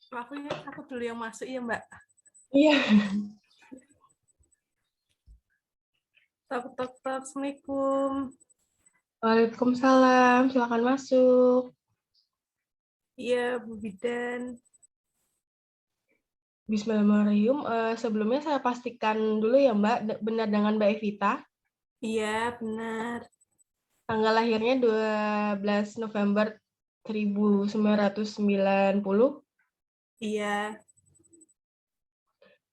Aku dulu yang masuk ya, Mbak. Iya. Tok, tok, tok. Assalamualaikum. Waalaikumsalam, silakan masuk. Iya, Bu Bidan. Bismillahirrahmanirrahim. Sebelumnya saya pastikan dulu ya Mbak, benar dengan Mbak Evita. Iya, benar. Tanggal lahirnya 12 November 1990. Iya,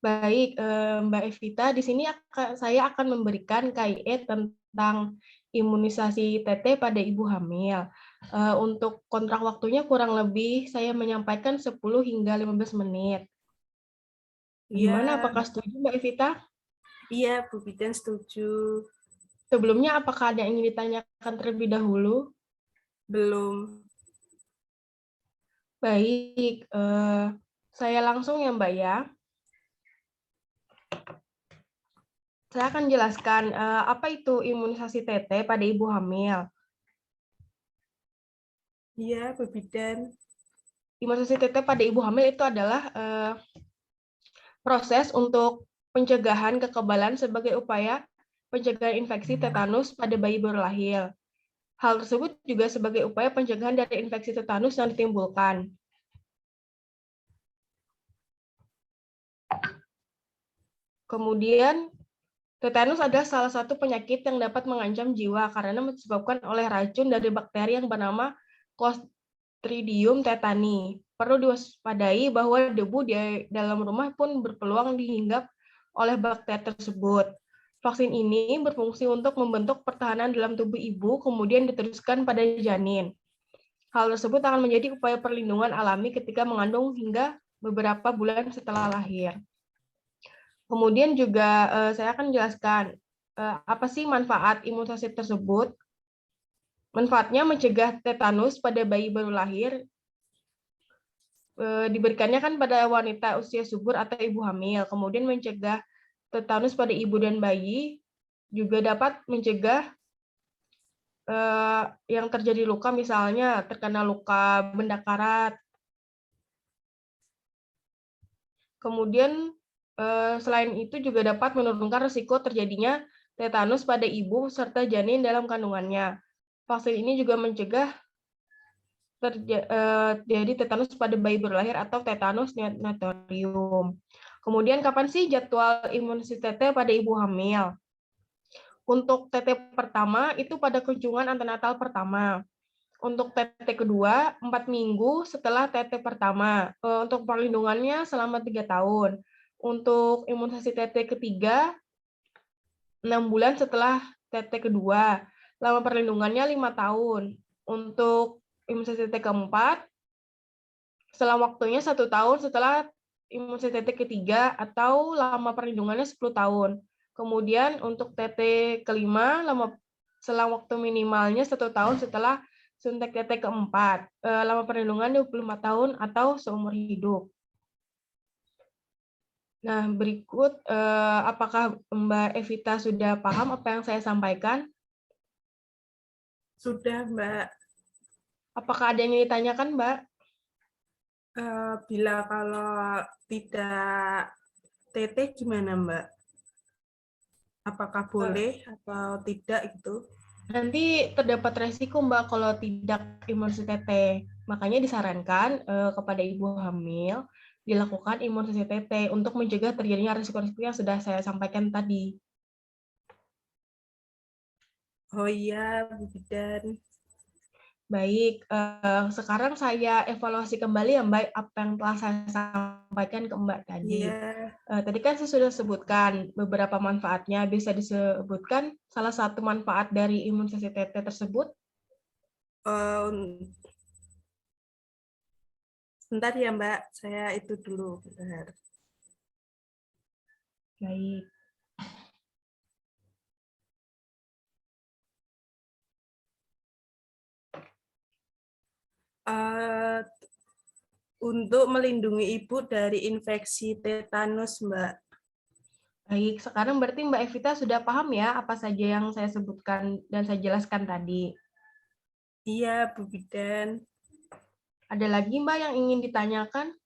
Baik, Mbak Evita, di sini saya akan memberikan KIE tentang imunisasi TT pada ibu hamil. Untuk kontrak waktunya kurang lebih saya menyampaikan 10 hingga 15 menit. Gimana, iya, apakah setuju Mbak Evita? iya, Bu Bidan setuju. Sebelumnya, apakah ada yang ingin ditanyakan terlebih dahulu? Belum. Baik, saya langsung ya Mbak ya. Saya akan jelaskan apa itu imunisasi TT pada ibu hamil. Iya, Bu Bidan. Imunisasi TT pada ibu hamil itu adalah proses untuk pencegahan kekebalan sebagai upaya pencegahan infeksi tetanus pada bayi baru lahir. Hal tersebut juga sebagai upaya pencegahan dari infeksi tetanus yang ditimbulkan. Kemudian, tetanus adalah salah satu penyakit yang dapat mengancam jiwa karena disebabkan oleh racun dari bakteri yang bernama Clostridium tetani. Perlu diwaspadai bahwa debu di dalam rumah pun berpeluang dihinggap oleh bakteri tersebut. Vaksin ini berfungsi untuk membentuk pertahanan dalam tubuh ibu, kemudian diteruskan pada janin. Hal tersebut akan menjadi upaya perlindungan alami ketika mengandung hingga beberapa bulan setelah lahir. Kemudian juga saya akan jelaskan apa sih manfaat imunisasi tersebut. Manfaatnya mencegah tetanus pada bayi baru lahir, diberikannya kan pada wanita usia subur atau ibu hamil. Kemudian mencegah tetanus pada ibu dan bayi, juga dapat mencegah yang terjadi luka, misalnya terkena luka benda karat. Kemudian selain itu juga dapat menurunkan risiko terjadinya tetanus pada ibu serta janin dalam kandungannya. Vaksin ini juga mencegah terjadi tetanus pada bayi baru lahir atau tetanus neonatorium. Kemudian kapan sih jadwal imunisasi TT pada ibu hamil? Untuk TT pertama itu pada kunjungan antenatal pertama. Untuk TT kedua 4 minggu setelah TT pertama. Untuk perlindungannya selama 3 tahun. Untuk imunisasi TT ketiga 6 bulan setelah TT kedua. Lama perlindungannya 5 tahun. Untuk imunisasi TT keempat setelah waktunya 1 tahun setelah imunisasi TT ketiga atau lama perlindungannya 10 tahun. Kemudian untuk TT kelima selang waktu minimalnya 1 tahun setelah suntik TT keempat. Lama perlindungan 25 tahun atau seumur hidup. Nah, berikut apakah Mbak Evita sudah paham apa yang saya sampaikan? Sudah, Mbak. Apakah ada yang ditanyakan, Mbak? Bila kalau tidak TT gimana, Mbak? Apakah boleh atau tidak itu? Nanti terdapat resiko Mbak kalau tidak imunisasi TT. Makanya disarankan kepada ibu hamil dilakukan imunisasi TT untuk mencegah terjadinya risiko-risiko yang sudah saya sampaikan tadi. Oh iya, Bu Bidan. Baik, sekarang saya evaluasi kembali ya Mbak apa yang telah saya sampaikan ke Mbak tadi. Iya. Tadi kan saya sudah sebutkan beberapa manfaatnya. Bisa disebutkan salah satu manfaat dari imunisasi TT tersebut? Sebentar ya, Mbak. Saya itu dulu. Bentar. Baik. Uh, untuk melindungi ibu dari infeksi tetanus, Mbak. Baik, sekarang berarti Mbak Evita sudah paham ya apa saja yang saya sebutkan dan saya jelaskan tadi. Iya, Bu Bidan. Ada lagi Mbak yang ingin ditanyakan?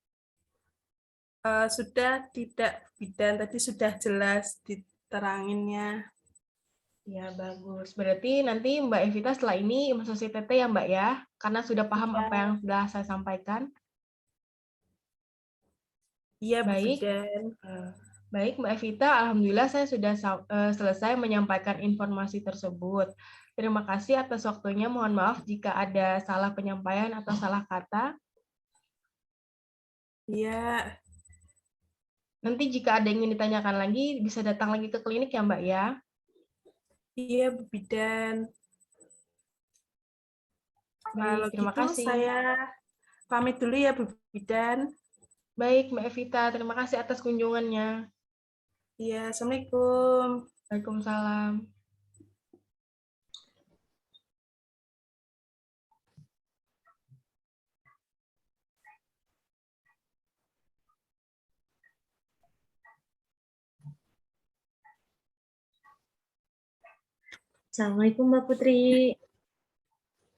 Sudah tidak bidan, tadi sudah jelas diteranginnya. Ya, bagus. Berarti nanti Mbak Evita setelah ini imunisasi TT ya, Mbak ya? Karena sudah paham Iya, apa yang sudah saya sampaikan. iya Bu Baik. Bidan. Baik, Mbak Evita, alhamdulillah saya sudah selesai menyampaikan informasi tersebut. Terima kasih atas waktunya. Mohon maaf jika ada salah penyampaian atau salah kata. Iya, Nanti jika ada yang ingin ditanyakan lagi, bisa datang lagi ke klinik ya, Mbak ya. iya Bu Bidan. Kalau Baik, terima gitu kasih. saya pamit dulu ya Bu Bidan. Baik, Mbak Evita, terima kasih atas kunjungannya. Iya, Assalamualaikum. Waalaikumsalam. Assalamualaikum Mbak Putri.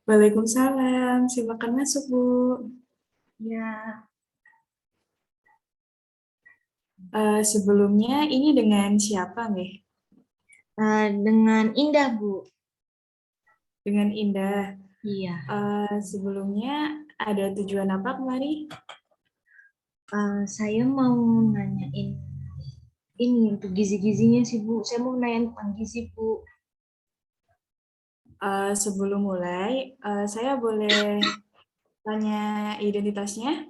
Waalaikumsalam. Silakan masuk, Bu. Ya, Sebelumnya ini dengan siapa nih? dengan Indah Bu. Dengan Indah. Iya. Sebelumnya ada tujuan apa kemari? Saya mau nanyain ini untuk gizi-gizinya sih Bu. Saya mau nanyain tentang gizi Bu. Sebelum mulai, saya boleh tanya identitasnya?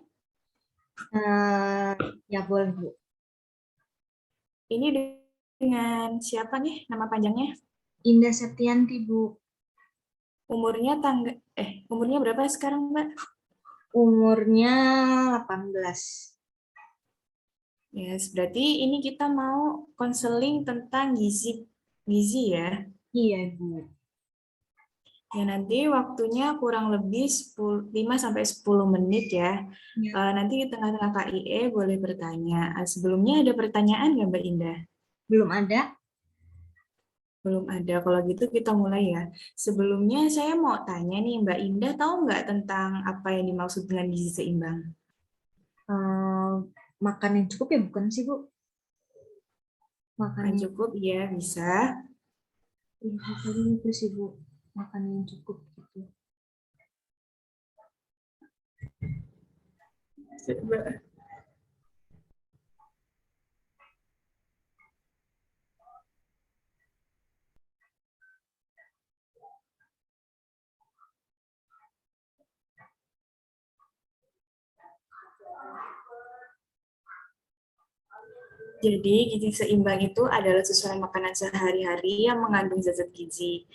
Ya boleh Bu. Ini dengan siapa nih nama panjangnya? Indah Septianti Bu. Umurnya berapa sekarang, Mbak? Umurnya 18. Yes, berarti ini kita mau konseling tentang gizi ya. Iya Bu. Ya, nanti waktunya kurang lebih 5-10 menit ya. Ya. Nanti di tengah-tengah KIE boleh bertanya. Sebelumnya ada pertanyaan nggak Mbak Indah? Belum ada? Belum ada. Kalau gitu kita mulai ya. Sebelumnya saya mau tanya nih Mbak Indah, tahu nggak tentang apa yang dimaksud dengan gizi seimbang? Makan yang cukup ya bukan sih Bu? Makan Makan yang cukup, ya bisa. itu sih Bu. Makan yang cukup gitu. Coba. Jadi, gizi seimbang itu adalah susunan makanan sehari-hari yang mengandung zat-zat gizi.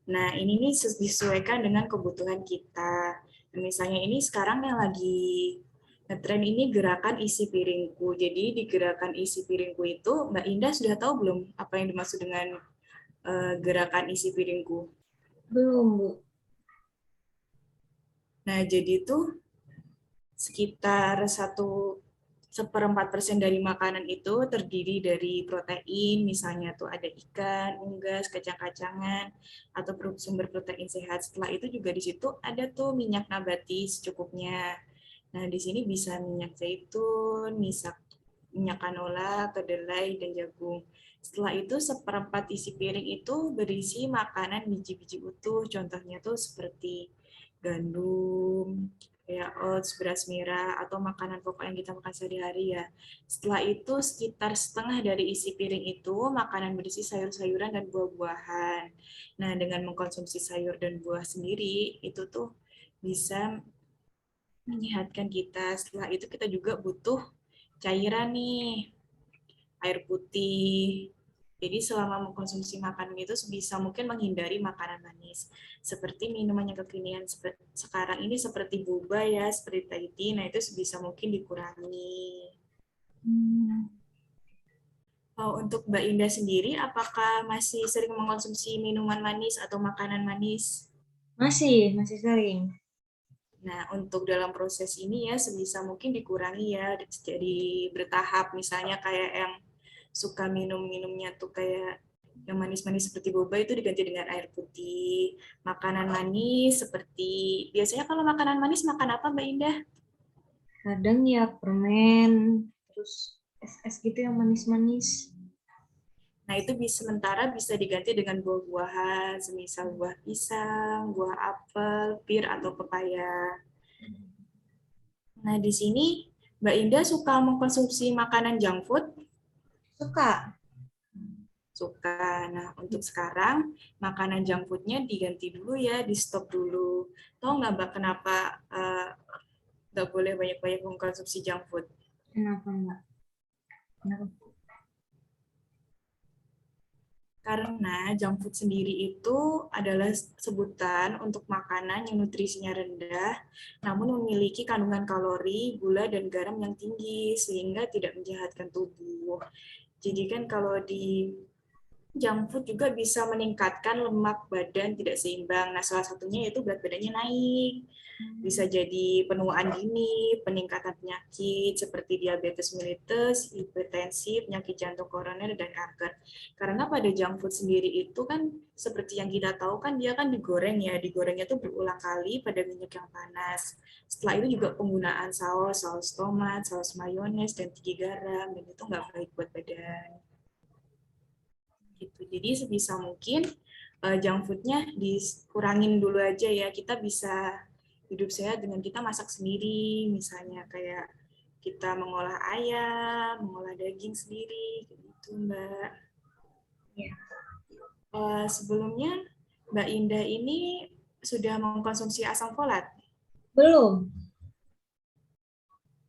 Nah, ini nih disesuaikan dengan kebutuhan kita. Nah, misalnya ini sekarang yang lagi ngetren ini gerakan isi piringku. Jadi, di gerakan isi piringku itu, Mbak Indah sudah tahu belum apa yang dimaksud dengan gerakan isi piringku? Belum Bu. Nah, jadi itu sekitar 1/4% dari makanan itu terdiri dari protein, misalnya tuh ada ikan, unggas, kacang-kacangan, atau sumber protein sehat. Setelah itu juga di situ ada tuh minyak nabati secukupnya. Nah, di sini bisa minyak zaitun, minyak canola, kedelai, dan jagung. Setelah itu 1/4 isi piring itu berisi makanan biji-biji utuh, contohnya tuh seperti gandum, kayak oats, beras merah, atau makanan pokok yang kita makan sehari-hari ya. Setelah itu sekitar setengah dari isi piring itu makanan berisi sayur-sayuran dan buah-buahan. Nah, dengan mengkonsumsi sayur dan buah sendiri, itu tuh bisa menyehatkan kita. Setelah itu kita juga butuh cairan nih, air putih. Jadi selama mengkonsumsi makanan itu sebisa mungkin menghindari makanan manis. Seperti minuman yang kekinian sekarang ini seperti boba ya, seperti Thai tea, nah itu sebisa mungkin dikurangi. Untuk Mbak Indah sendiri, apakah masih sering mengkonsumsi minuman manis atau makanan manis? Masih sering. Nah, untuk dalam proses ini ya sebisa mungkin dikurangi ya, jadi bertahap. Misalnya kayak yang suka minum-minumnya tuh kayak yang manis-manis seperti boba itu diganti dengan air putih. Makanan manis seperti, biasanya kalau makanan manis makan apa Mbak Indah? Kadang ya permen, terus es-es gitu yang manis-manis. Nah, itu sementara bisa diganti dengan buah-buahan, semisal buah pisang, buah apel, pir, atau pepaya. Nah, di sini Mbak Indah suka mengkonsumsi makanan junk food? Suka. Suka. Nah, untuk sekarang, makanan junk food-nya diganti dulu ya, di stop dulu. Tahu nggak Mbak kenapa nggak boleh banyak-banyak mengkonsumsi junk food? Kenapa enggak? Kenapa? Karena junk food sendiri itu adalah sebutan untuk makanan yang nutrisinya rendah, namun memiliki kandungan kalori, gula, dan garam yang tinggi, sehingga tidak menjahatkan tubuh. Jadi kan kalau di junk food juga bisa meningkatkan lemak badan tidak seimbang. Nah, salah satunya yaitu berat badannya naik. Bisa jadi penuaan dini, peningkatan penyakit seperti diabetes mellitus, hipertensi, penyakit jantung koroner, dan kanker. Karena pada junk food sendiri itu kan seperti yang kita tahu kan dia kan digoreng ya, digorengnya tuh berulang kali pada minyak yang panas. Setelah itu juga penggunaan saus tomat, saus mayones, dan tinggi garam, dan itu nggak baik buat badan. Gitu. Jadi sebisa mungkin junk food-nya dikurangin dulu aja ya. Kita bisa hidup sehat dengan kita masak sendiri, misalnya kayak kita mengolah ayam, mengolah daging sendiri, gitu Mbak. Ya. Sebelumnya Mbak Indah ini sudah mengkonsumsi asam folat. Belum.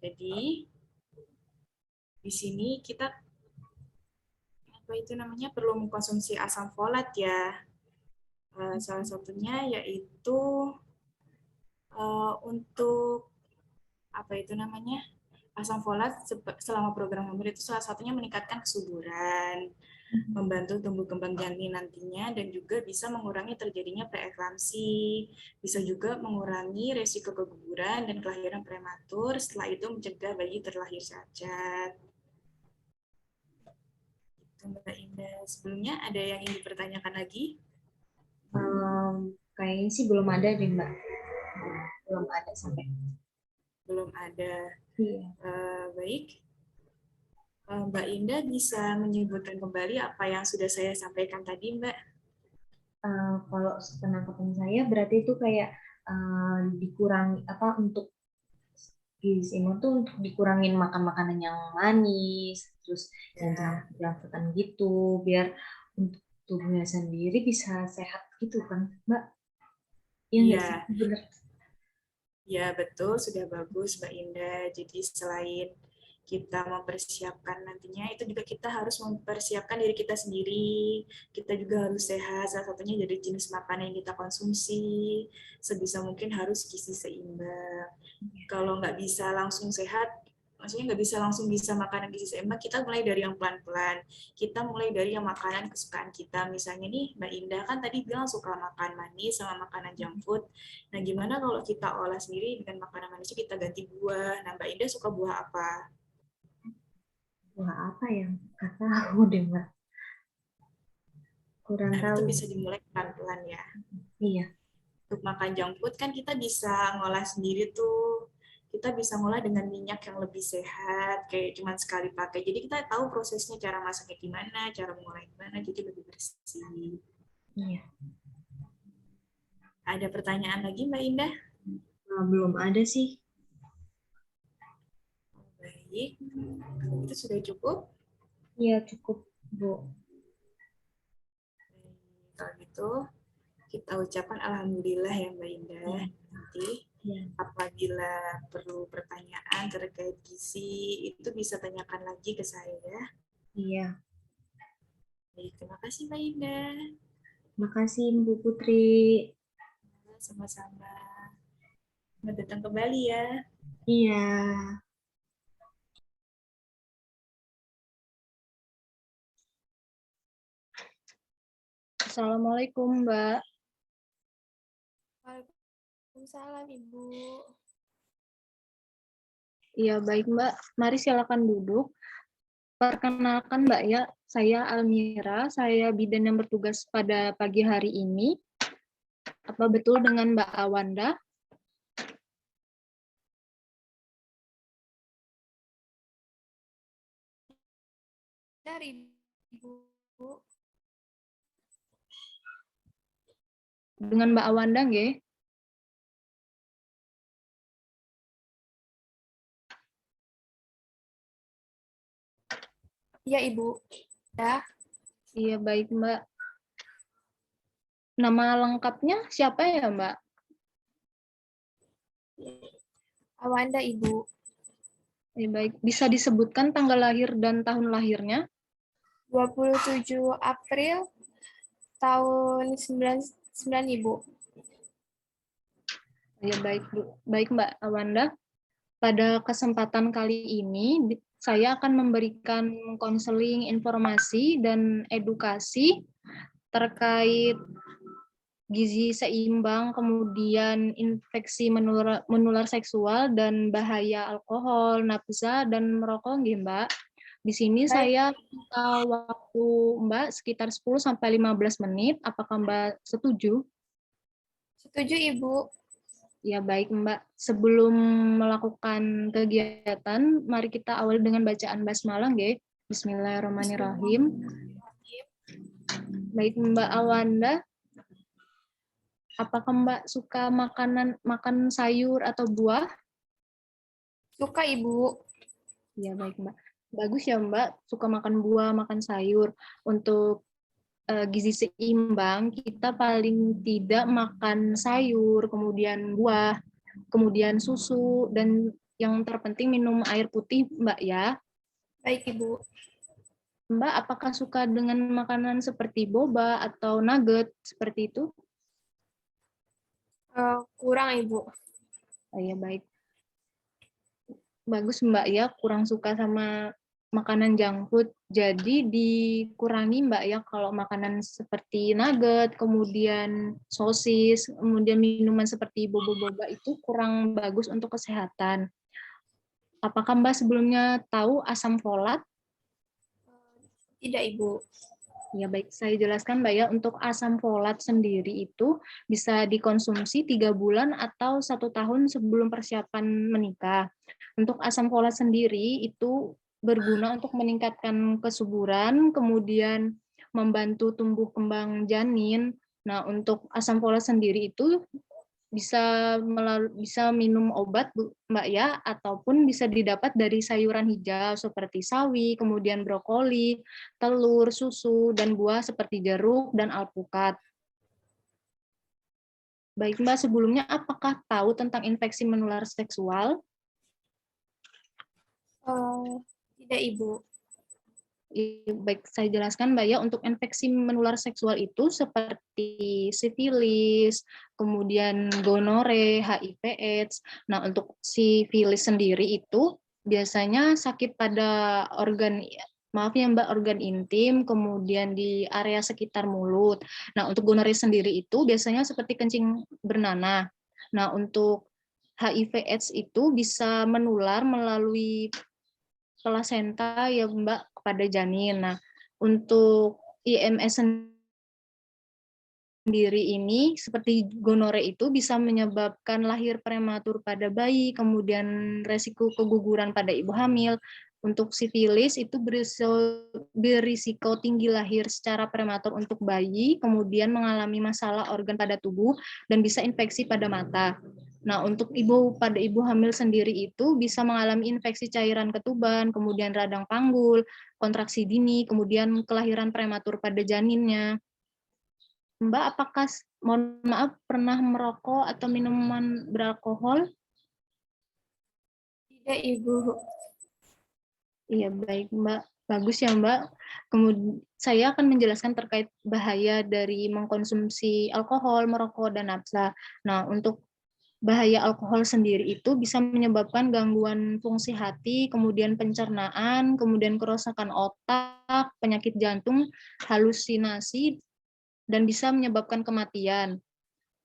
Jadi di sini kita apa itu namanya perlu mengkonsumsi asam folat ya. Salah satunya yaitu untuk apa itu namanya asam folat selama program hamil itu salah satunya meningkatkan kesuburan, membantu tumbuh kembang janin nantinya, dan juga bisa mengurangi terjadinya preeklamsi, bisa juga mengurangi resiko keguguran dan kelahiran prematur, setelah itu mencegah bayi terlahir cacat. Itu Mbak Indah. Sebelumnya ada yang ingin dipertanyakan lagi? Kayaknya sih belum ada deh Mbak. Belum ada sampai. Belum ada. Iya. Baik. Mbak Indah bisa menyebutkan kembali apa yang sudah saya sampaikan tadi, Mbak? Kalau penangkapan saya berarti itu kayak dikurangi apa untuk gizi seimbang tuh untuk dikurangin makan makanan yang manis, terus yang junk-junkan gitu, biar untuk tubuhnya sendiri bisa sehat gitu kan, Mbak? Iya nggak sih? Iya, Bener. ya betul, sudah bagus Mbak Indah. Jadi selain kita mempersiapkan nantinya, itu juga kita harus mempersiapkan diri kita sendiri. Kita juga harus sehat, salah satunya dari jenis makanan yang kita konsumsi. Sebisa mungkin harus gizi seimbang. Kalau nggak bisa langsung sehat, maksudnya nggak bisa langsung bisa makanan gizi seimbang, kita mulai dari yang pelan-pelan. Kita mulai dari yang makanan kesukaan kita. Misalnya nih, Mbak Indah kan tadi bilang suka makan manis sama makanan junk food. Nah, gimana kalau kita olah sendiri dengan makanan manisnya kita ganti buah? Nah, Mbak Indah suka buah apa? Wah, apa ya? Nggak tahu deh, Mbak. Kurang Nah, itu tahu. bisa dimulai pelan-pelan ya. Iya. Untuk makan junk food kan kita bisa ngolah sendiri tuh. Kita bisa ngolah dengan minyak yang lebih sehat, kayak cuma sekali pakai. Jadi kita tahu prosesnya, cara masaknya gimana, cara mengolah gimana, jadi lebih bersih. Iya. Ada pertanyaan lagi Mbak Indah? Belum ada sih. Baik, kalau itu sudah cukup. Iya, cukup, Bu. Kalau gitu, kita ucapkan Alhamdulillah ya Mbak Indah. Nanti Iya. apabila perlu pertanyaan terkait gizi, itu bisa tanyakan lagi ke saya ya. Iya. Baik, terima kasih Mbak Indah. Makasih, Bu Putri. Sama-sama. Selamat datang kembali ya. Iya. Assalamualaikum, Mbak. Waalaikumsalam, Ibu. Iya, baik, Mbak. Mari silakan duduk. Perkenalkan, Mbak ya, saya Almira, saya bidan yang bertugas pada pagi hari ini. Apa betul dengan Mbak Awanda? Sebentar, Ibu. Dengan Mbak Awanda nggih? Iya, Ibu. Ya, Iya, baik Mbak. Nama lengkapnya siapa ya, Mbak? Awanda, Ibu. Iya, baik. Bisa disebutkan tanggal lahir dan tahun lahirnya? 27 April tahun 99, Ibu. Ya, baik, Bu. Baik, Mbak Awanda. Pada kesempatan kali ini, saya akan memberikan konseling, informasi, dan edukasi terkait gizi seimbang, kemudian infeksi menular seksual, dan bahaya alkohol, nafsa, dan merokok, nggih, Mbak. Di sini Baik. saya minta waktu Mbak sekitar 10-15 menit. Apakah Mbak setuju? Setuju, Ibu. Ya, baik Mbak. Sebelum melakukan kegiatan, mari kita awali dengan bacaan basmalah, nggih. Bismillahirrahmanirrahim. Baik Mbak Awanda, apakah Mbak suka makan sayur atau buah? Suka, Ibu. Ya, baik Mbak. Bagus ya Mbak, suka makan buah, makan sayur. Untuk gizi seimbang, kita paling tidak makan sayur, kemudian buah, kemudian susu, dan yang terpenting minum air putih, Mbak ya. Baik, Ibu. Mbak, apakah suka dengan makanan seperti boba atau nugget, seperti itu? Kurang, Ibu. Oh, ya, baik. Bagus Mbak ya, kurang suka sama makanan junk food. Jadi dikurangi Mbak ya, kalau makanan seperti nugget, kemudian sosis, kemudian minuman seperti boba-boba itu kurang bagus untuk kesehatan. Apakah Mbak sebelumnya tahu asam folat? Tidak, Ibu. Ya baik, saya jelaskan Mbak ya, untuk asam folat sendiri itu bisa dikonsumsi 3 bulan atau 1 tahun sebelum persiapan menikah. Untuk asam folat sendiri itu berguna untuk meningkatkan kesuburan, kemudian membantu tumbuh kembang janin. Nah, untuk asam folat sendiri itu bisa minum obat Mbak ya, ataupun bisa didapat dari sayuran hijau seperti sawi, kemudian brokoli, telur, susu, dan buah seperti jeruk dan alpukat. Baik Mbak, sebelumnya apakah tahu tentang infeksi menular seksual? Tidak, Ibu. Baik, saya jelaskan Mbak ya, untuk infeksi menular seksual itu seperti sifilis, kemudian gonore, HIV/AIDS. Nah, untuk sifilis sendiri itu biasanya sakit pada organ, maaf ya Mbak, organ intim, kemudian di area sekitar mulut. Nah, untuk gonore sendiri itu biasanya seperti kencing bernanah. Nah, untuk HIV/AIDS itu bisa menular melalui plasenta ya Mbak kepada janin. Nah, untuk IMS sendiri ini seperti gonore itu bisa menyebabkan lahir prematur pada bayi, kemudian resiko keguguran pada ibu hamil. Untuk sifilis itu berisiko tinggi lahir secara prematur untuk bayi, kemudian mengalami masalah organ pada tubuh dan bisa infeksi pada mata. Nah, untuk pada ibu hamil sendiri itu bisa mengalami infeksi cairan ketuban, kemudian radang panggul, kontraksi dini, kemudian kelahiran prematur pada janinnya. Mbak, apakah, mohon maaf, pernah merokok atau minuman beralkohol? Tidak, Ibu. Iya, baik Mbak. Bagus ya Mbak. Kemudian saya akan menjelaskan terkait bahaya dari mengkonsumsi alkohol, merokok, dan nafsa. Nah, untuk bahaya alkohol sendiri itu bisa menyebabkan gangguan fungsi hati, kemudian pencernaan, kemudian kerusakan otak, penyakit jantung, halusinasi, dan bisa menyebabkan kematian.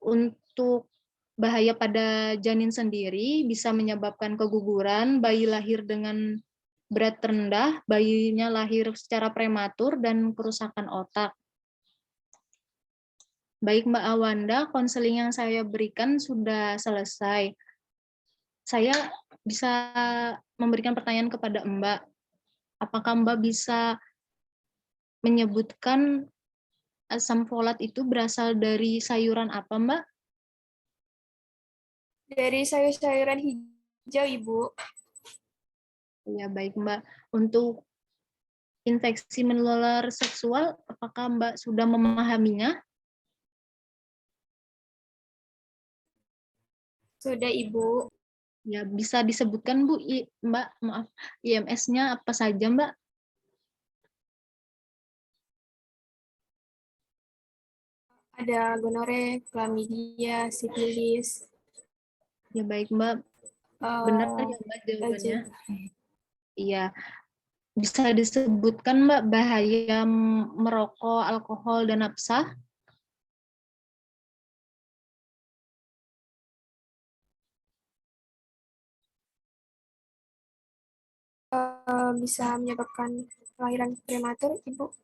Untuk bahaya pada janin sendiri bisa menyebabkan keguguran, bayi lahir dengan berat rendah, bayinya lahir secara prematur, dan kerusakan otak. Baik Mbak Awanda, konseling yang saya berikan sudah selesai. Saya bisa memberikan pertanyaan kepada Mbak. Apakah Mbak bisa menyebutkan asam folat itu berasal dari sayuran apa, Mbak? Dari sayur-sayuran hijau, Ibu. Ya, baik, Mbak. Untuk infeksi menular seksual, apakah Mbak sudah memahaminya? Sudah, Ibu. Ya, bisa disebutkan, Bu, Mbak, maaf, IMS-nya apa saja, Mbak? Ada gonore, klamidia, sifilis. Ya, baik, Mbak. Benar ya, Mbak, jawabannya? Iya. Bisa disebutkan, Mbak, bahaya merokok, alkohol, dan nafsa? Bisa menyebabkan kelahiran prematur, Ibu.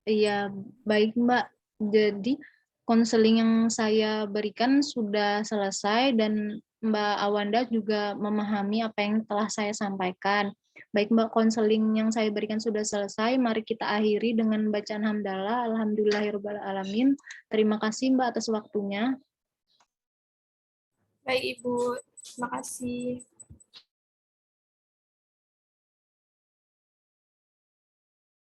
Iya, baik, Mbak. Jadi, konseling yang saya berikan sudah selesai dan Mbak Awanda juga memahami apa yang telah saya sampaikan. Baik, Mbak, konseling yang saya berikan sudah selesai. Mari kita akhiri dengan bacaan hamdalah. Alhamdulillahirrahmanirrahim. Terima kasih, Mbak, atas waktunya. Baik, Ibu. Terima kasih.